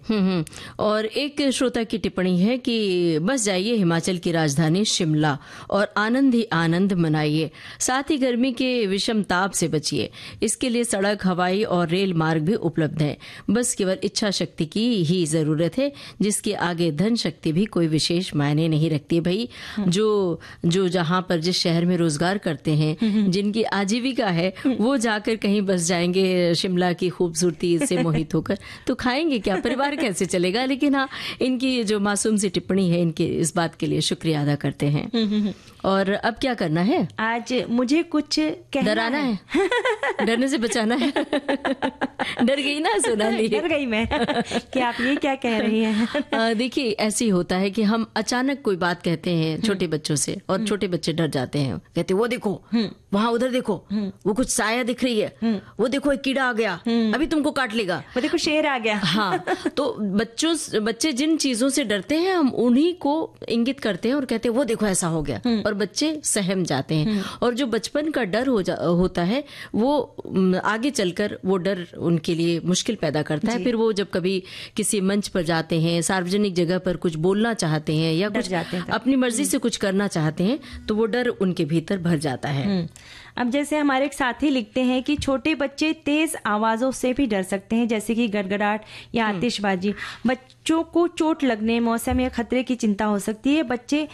और एक श्रोता की टिप्पणी है कि बस जाइए हिमाचल की राजधानी शिमला और आनंद ही आनंद मनाइए, साथ ही गर्मी के विषम ताप से बचिए। इसके लिए सड़क, हवाई और रेल मार्ग भी उपलब्ध है। बस केवल इच्छा शक्ति की ही जरूरत है, जिसके आगे धन शक्ति भी कोई विशेष मायने नहीं रखती। भाई जो जहां पर जिस शहर में रोजगार करते हैं, जिनकी आजीविका है, वो जाकर कहीं बस जाएंगे शिमला की खूबसूरती से मोहित होकर, तो खाएंगे क्या, परिवार कैसे चलेगा। लेकिन हाँ, इनकी जो मासूम सी टिप्पणी है, इनके इस बात के लिए शुक्रिया अदा करते हैं। और अब क्या करना है? आज मुझे कुछ डराना है। डरने से बचाना है। डर गई ना सोनाली? डर गई मैं कि आप ये क्या कह रही हैं। देखिए, ऐसे ही होता है कि हम अचानक कोई बात कहते हैं छोटे बच्चों से, और छोटे बच्चे डर जाते हैं। कहते वो देखो, वहाँ उधर देखो, वो कुछ साया दिख रही है, वो देखो एक कीड़ा आ गया, अभी तुमको काट लेगा, वो देखो शेर आ गया। हाँ, तो बच्चे जिन चीजों से डरते हैं, हम उन्हीं को इंगित करते हैं और कहते हैं वो देखो ऐसा हो गया, और बच्चे सहम जाते हैं। और जो बचपन का डर होता है, वो आगे चलकर वो डर उनके लिए मुश्किल पैदा करता है। फिर वो जब कभी किसी मंच पर जाते हैं, सार्वजनिक जगह पर कुछ बोलना चाहते हैं या कुछ अपनी मर्जी से कुछ करना चाहते हैं, तो वो डर उनके भीतर भर जाता है। अब जैसे हमारे एक साथी लिखते हैं कि छोटे बच्चे तेज आवाजों से भी डर सकते हैं, जैसे कि गड़गड़ाहट या आतिशबाजी। बच्चों को चोट लगने, मौसम या खतरे की चिंता हो सकती है। बच्चे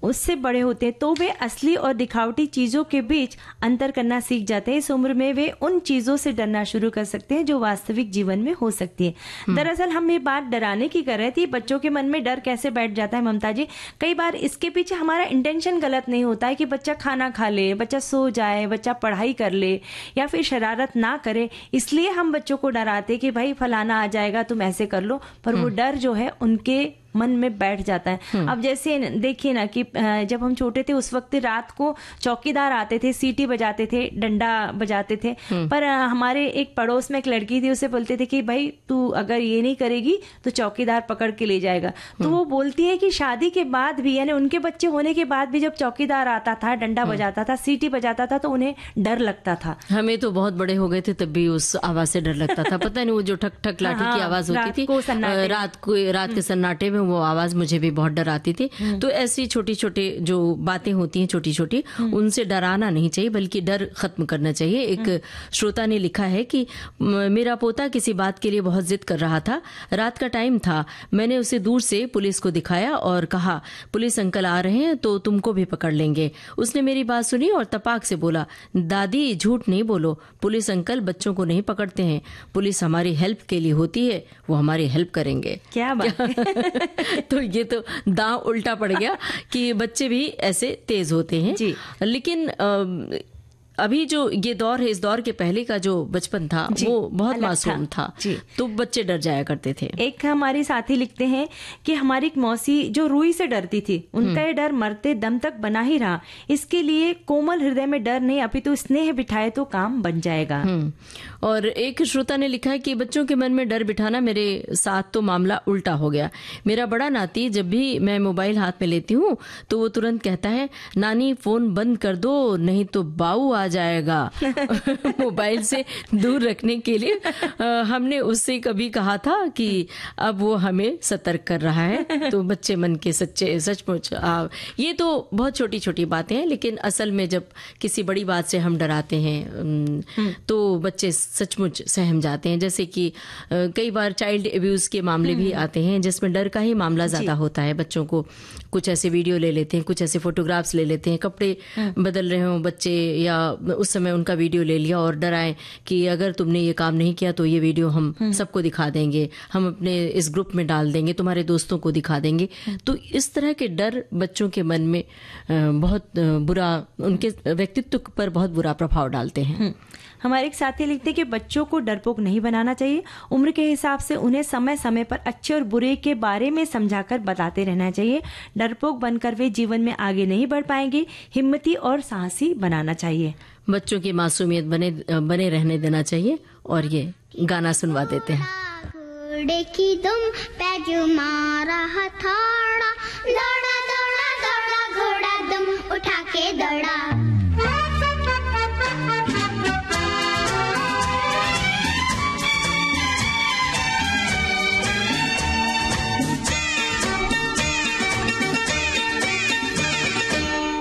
उससे बड़े होते हैं तो वे असली और दिखावटी चीजों के बीच अंतर करना सीख जाते हैं। इस उम्र में वे उन चीजों से डरना शुरू कर सकते हैं जो वास्तविक जीवन में हो सकती है। दरअसल हम ये बात डराने की कर रहे थे, बच्चों के मन में डर कैसे बैठ जाता है ममता जी। कई बार इसके पीछे हमारा इंटेंशन गलत नहीं होता है कि बच्चा खाना खा ले, बच्चा सो जाए, बच्चा पढ़ाई कर ले या फिर शरारत ना करे, इसलिए हम बच्चों को डराते कि भाई फलाना आ जाएगा, तुम ऐसे कर लो। पर वो डर जो है उनके मन में बैठ जाता है। अब जैसे देखिए ना कि जब हम छोटे थे उस वक्त रात को चौकीदार आते थे, सीटी बजाते थे, डंडा बजाते थे, पर हमारे एक पड़ोस में एक लड़की थी, उसे बोलते थे कि भाई तू अगर ये नहीं करेगी तो चौकीदार पकड़ के ले जाएगा। तो वो बोलती है कि शादी के बाद भी, यानी उनके बच्चे होने के बाद भी, जब चौकीदार आता था, डंडा बजाता था, सीटी बजाता था, तो उन्हें डर लगता था। हमें तो बहुत बड़े हो गए थे तब भी उस आवाज से डर लगता था। पता नहीं वो जो ठक ठक लाठी की आवाज होती थी रात के सन्नाटे में, वो आवाज मुझे भी बहुत डराती थी। तो ऐसी छोटी छोटी जो बातें होती हैं, छोटी छोटी, उनसे डराना नहीं चाहिए, बल्कि डर खत्म करना चाहिए। एक श्रोता ने लिखा है कि मेरा पोता किसी बात के लिए बहुत जिद कर रहा था। रात का टाइम था, मैंने उसे दूर से पुलिस को दिखाया और कहा पुलिस अंकल आ रहे हैं तो तुमको भी पकड़ लेंगे। उसने मेरी बात सुनी और तपाक से बोला, दादी झूठ नहीं बोलो, पुलिस अंकल बच्चों को नहीं पकड़ते हैं, पुलिस हमारी हेल्प के लिए होती है, वो हमारी हेल्प करेंगे। क्या बात। तो ये तो दांव उल्टा पड़ गया कि बच्चे भी ऐसे तेज होते हैं जी। लेकिन अभी जो ये दौर है, इस दौर के पहले का जो बचपन था वो बहुत मासूम था, तो बच्चे डर जाया करते थे। एक हमारी साथी लिखते हैं कि हमारी एक मौसी जो रूई से डरती थी, उनका ये डर मरते दम तक बना ही रहा। इसके लिए कोमल हृदय में डर नहीं अपितु स्नेह बिठाए तो काम बन जाएगा। और एक श्रोता ने लिखा है कि बच्चों के मन में डर बिठाना, मेरे साथ तो मामला उल्टा हो गया। मेरा बड़ा नाती जब भी मैं मोबाइल हाथ में लेती हूँ तो वो तुरंत कहता है, नानी फोन बंद कर दो नहीं तो बाऊ आ जाएगा। मोबाइल से दूर रखने के लिए हमने उससे कभी कहा था कि अब वो हमें सतर्क कर रहा है। तो बच्चे मन के सच्चे सचमुच ये तो बहुत छोटी छोटी बातें हैं, लेकिन असल में जब किसी बड़ी बात से हम डराते हैं तो बच्चे सचमुच सहम जाते हैं। जैसे कि कई बार चाइल्ड अब्यूज के मामले भी आते हैं जिसमें डर का ही मामला ज्यादा होता है। बच्चों को कुछ ऐसे वीडियो ले लेते हैं, कुछ ऐसे फोटोग्राफ्स ले लेते हैं, कपड़े बदल रहे हों बच्चे या उस समय उनका वीडियो ले लिया और डराए कि अगर तुमने ये काम नहीं किया तो ये वीडियो हम सबको दिखा देंगे, हम अपने इस ग्रुप में डाल देंगे, तुम्हारे दोस्तों को दिखा देंगे। तो इस तरह के डर बच्चों के मन में बहुत बुरा, उनके व्यक्तित्व पर बहुत बुरा प्रभाव डालते हैं। हमारे एक साथी लिखते हैं कि बच्चों को डरपोक नहीं बनाना चाहिए। उम्र के हिसाब से उन्हें समय समय पर अच्छे और बुरे के बारे में समझाकर बताते रहना चाहिए। डरपोक बनकर वे जीवन में आगे नहीं बढ़ पाएंगे। हिम्मती और साहसी बनाना चाहिए। बच्चों की मासूमियत बने रहने देना चाहिए। और ये गाना सुनवा देते हैं। घोड़े की दुम पे जो मारा हथौड़ा, दौड़ा दौड़ा दौड़ा घोड़ा दुम उठा के दौड़ा।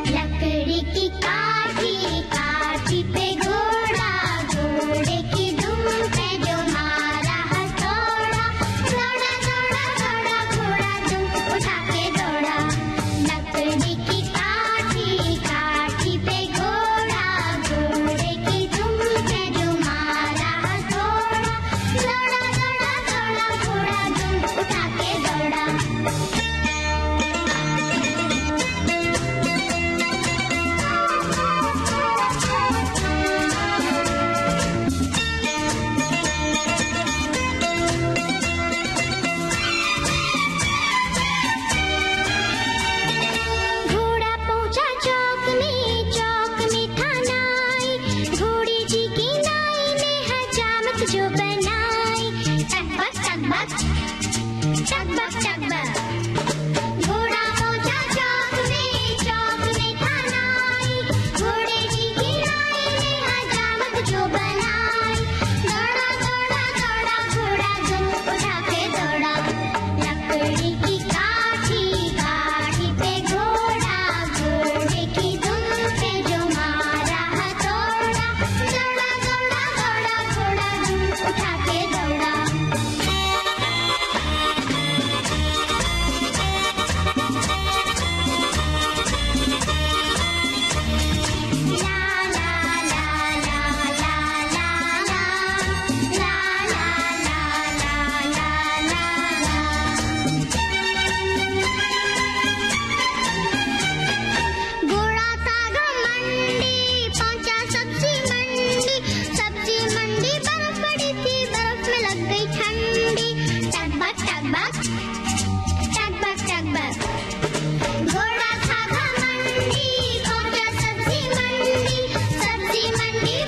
लकड़ी की काठी काठी पे घोड़ा, घोड़े की दुम पे जो मारा हथौड़ा, दौड़ा दौड़ा दौड़ा घोड़ा दुम उठा के दौड़ा। लकड़ी की काठी काठी पे घोड़ा, घोड़े की दुम पे जो मारा हथौड़ा, दौड़ा दौड़ा दौड़ा घोड़ा दुम उठा के दौड़ा। घोड़ा पहुंचा चौक में थाना आई, घोड़ी जी की नाई ने हजामत जो बनाई। टकबक टकबक टकबक टकबक। घोड़ा पहुंचा चौक में थाना आई, घोड़े जी की नाई ने हजामत जो बनाई। दौड़ा दौड़ा दौड़ा घोड़ा दुम उठा के दौड़ा। लकड़ी की काठी काठी पे घोड़ा, घोड़े की दुम पे जो मारा हथौड़ा, दौड़ा दौड़ा दौड़ा घोड़ा दुम उठा के दौड़ा। घोड़ा था घमंडी पहुंचा सब्जी मंडी बर्फ पड़ी थी, बर्फ में लग गई ठंडी। टकबक टकबक टकबक टकबक। घोड़ा था घमंडी पहुंचा सब्जी मंडी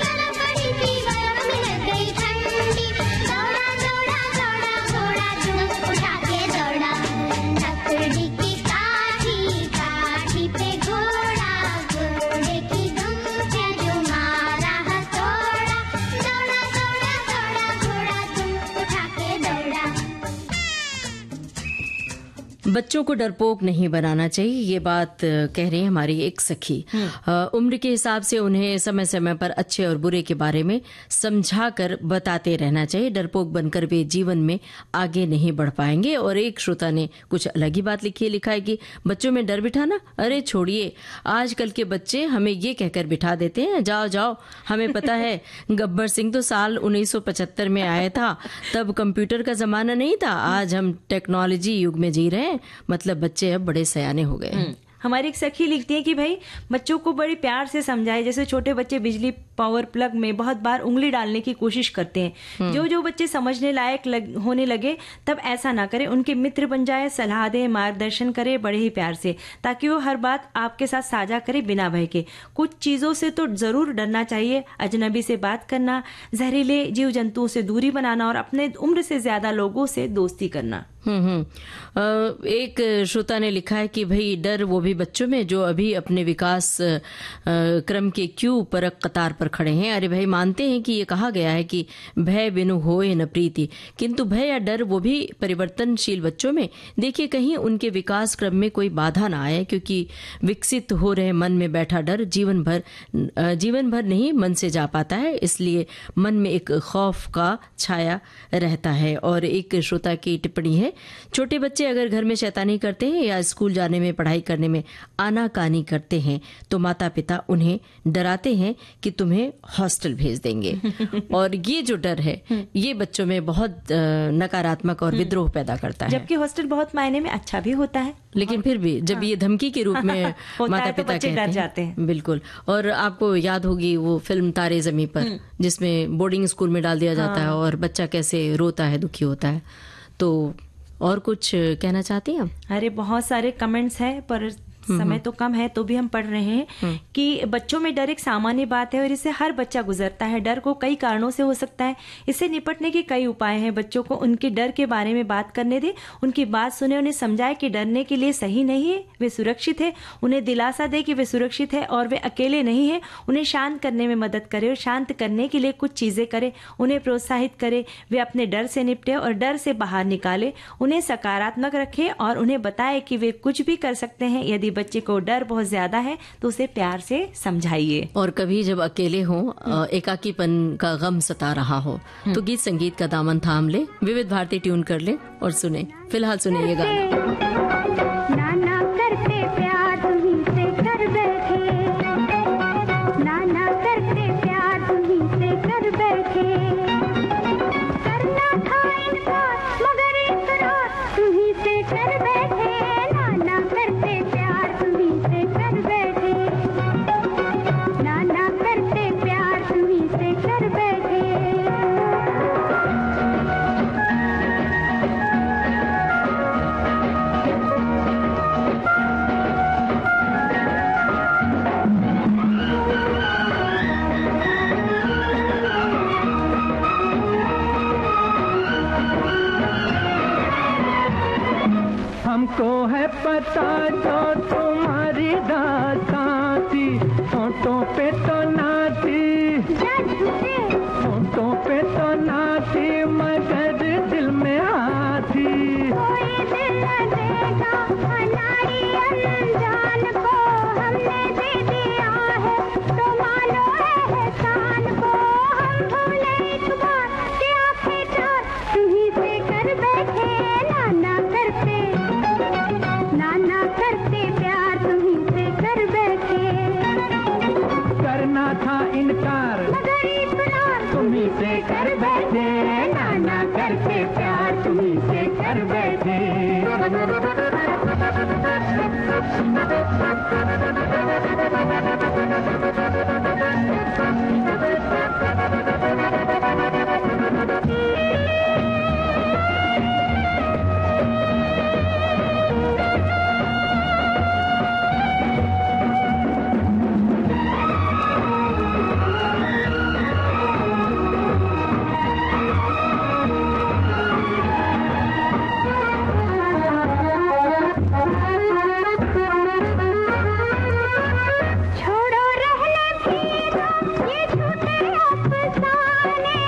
बर्फ पड़ी थी, बर्फ में लग गई ठंडी। दौड़ा दौड़ा दौड़ा घोड़ा दुम उठा के दौड़ा। लकड़ी की काठी काठी पे घोड़ा, घोड़े की दुम पे जो मारा हथौड़ा, दौड़ा दौड़ा दौड़ा घोड़ा दुम उठा के दौड़ा। बच्चों को डरपोक नहीं बनाना चाहिए, ये बात कह रही है हमारी एक सखी। उम्र के हिसाब से उन्हें समय समय पर अच्छे और बुरे के बारे में समझा कर बताते रहना चाहिए। डरपोक बनकर वे जीवन में आगे नहीं बढ़ पाएंगे। और एक श्रोता ने कुछ अलग ही बात लिखा है कि बच्चों में डर बिठाना, अरे छोड़िए, आजकल के बच्चे हमें ये कहकर बिठा देते हैं, जाओ जाओ, हमें पता है गब्बर सिंह तो साल 1975 में आया था, तब कंप्यूटर का जमाना नहीं था, आज हम टेक्नोलॉजी युग में जी रहे हैं। मतलब बच्चे अब बड़े सयाने हो गए हैं। हमारी एक सखी लिखती है कि भाई बच्चों को बड़ी प्यार से समझाए। जैसे छोटे बच्चे बिजली पावर प्लग में बहुत बार उंगली डालने की कोशिश करते हैं। जो बच्चे समझने लायक होने लगे तब ऐसा ना करें, उनके मित्र बन जाए, सलाह दें, मार्गदर्शन करें बड़े ही प्यार से, ताकि वो हर बात आपके साथ साझा करे बिना भय के। कुछ चीजों से तो जरूर डरना चाहिए, अजनबी से बात करना, जहरीले जीव जंतुओं से दूरी बनाना और अपने उम्र से ज्यादा लोगों से दोस्ती करना। एक श्रोता ने लिखा है कि भाई डर वो भी बच्चों में जो अभी अपने विकास क्रम के क्यों परक कतार पर खड़े हैं। अरे भाई, मानते हैं कि ये कहा गया है कि भय बिनु होए न प्रीति, किंतु भय या डर वो भी परिवर्तनशील बच्चों में। देखिए कहीं उनके विकास क्रम में कोई बाधा ना आए, क्योंकि विकसित हो रहे मन में बैठा डर जीवन भर नहीं मन से जा पाता है, इसलिए मन में एक खौफ का छाया रहता है। और एक श्रोता की टिप्पणी है, छोटे बच्चे अगर घर में शैतानी करते हैं या स्कूल जाने में पढ़ाई करने में में आनाकानी करते हैं तो माता पिता उन्हें डराते हैं कि तुम्हें हॉस्टल भेज देंगे। और ये जो डर है ये बच्चों में बहुत नकारात्मक और विद्रोह पैदा करता है। जबकि हॉस्टल बहुत मायने में अच्छा भी होता है, लेकिन फिर भी जब ये धमकी के रूप में माता पिता बच्चे डर जाते हैं। बिल्कुल। और आपको याद होगी वो फिल्म तारे ज़मीं पर, जिसमें बोर्डिंग स्कूल में डाल दिया जाता है और बच्चा कैसे रोता है, दुखी होता है। तो और कुछ कहना चाहती हैं? अरे बहुत सारे कमेंट्स हैं पर समय तो कम है, तो भी हम पढ़ रहे हैं कि बच्चों में डर एक सामान्य बात है और इससे हर बच्चा गुजरता है। डर को कई कारणों से हो सकता है, इससे निपटने के कई उपाय हैं। बच्चों को उनके डर के बारे में बात करने दें, उनकी बात सुने, उन्हें समझाए कि डरने के लिए सही नहीं है, वे सुरक्षित है। उन्हें दिलासा दे कि वे सुरक्षित है और वे अकेले नहीं है। उन्हें शांत करने में मदद करे और शांत करने के लिए कुछ चीजें करे। उन्हें प्रोत्साहित करे, वे अपने डर से निपटे और डर से बाहर निकाले। उन्हें सकारात्मक रखे और उन्हें बताए कि वे कुछ भी कर सकते हैं। यदि बच्चे को डर बहुत ज्यादा है तो उसे प्यार से समझाइए। और कभी जब अकेले हो, एकाकीपन का गम सता रहा हो, तो गीत संगीत का दामन थाम ले, विविध भारती ट्यून कर ले और सुने। फिलहाल सुने ये गाना। नाना करते प्यार तुम्हीं से कर बैठे, नाना करते प्यार तुम्हीं से कर बैठे, करना था इनकार मगर इकरार तुम्हीं से कर बैठे, नाना करते प्यार तुम्हीं से कर बैठे, नाना करते प्यार तुम्हीं से कर बैठे। हमको है पता जो तुम्हारी दास्तां थी, होठों पे तो ना थी, होठों पे तो ना थी मगर दिल में आती। कोई दिल न देगा अनाड़ी अनजान को, हमने दे दिया है तो मानो एहसान को। हम भूले एक बार कि आखिरकार तुम्हीं से कर बैठे, नाना करते प्यार तुम्हीं से कर बैठे, करना था इनकार मगर इकरार तुम्हीं से कर बैठे, नाना करते प्यार तुम्हीं से कर बैठे। छोड़ो रहने दीजिए ये झूठे अफसाने,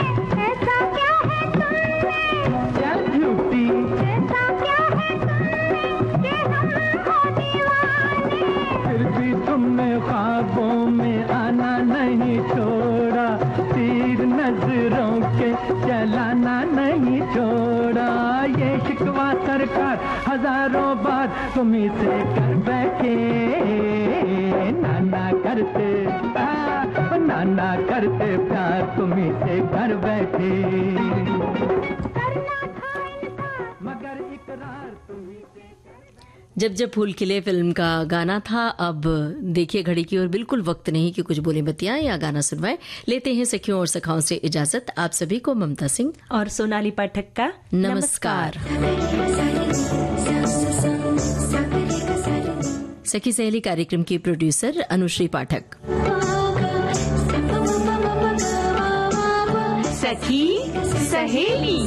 ऐसा क्या है तुमने, क्या झूठी ऐसा क्या है तुमने कि हम हो दीवाने। फिर भी तुमने ख्वाबों में आना नहीं छोड़ा, तीर नजरों के चलाना नहीं छोड़ा। ये शिकवा सरकार हजारों बार तुम्हीं से कर बैठे, नाना करते नाना करते प्यार तुम्हीं से कर बैठे, मगर इकरार तुम्हीं से। जब जब फूल खिले फिल्म का गाना था। अब देखिए घड़ी की ओर, बिल्कुल वक्त नहीं कि कुछ बोले बतियाएं या गाना सुनवाएं। लेते हैं सखियों और सखाओं से इजाजत। आप सभी को ममता सिंह और सोनाली पाठक का नमस्कार। सखी सहेली कार्यक्रम की प्रोड्यूसर अनुश्री पाठक। सखी सहेली।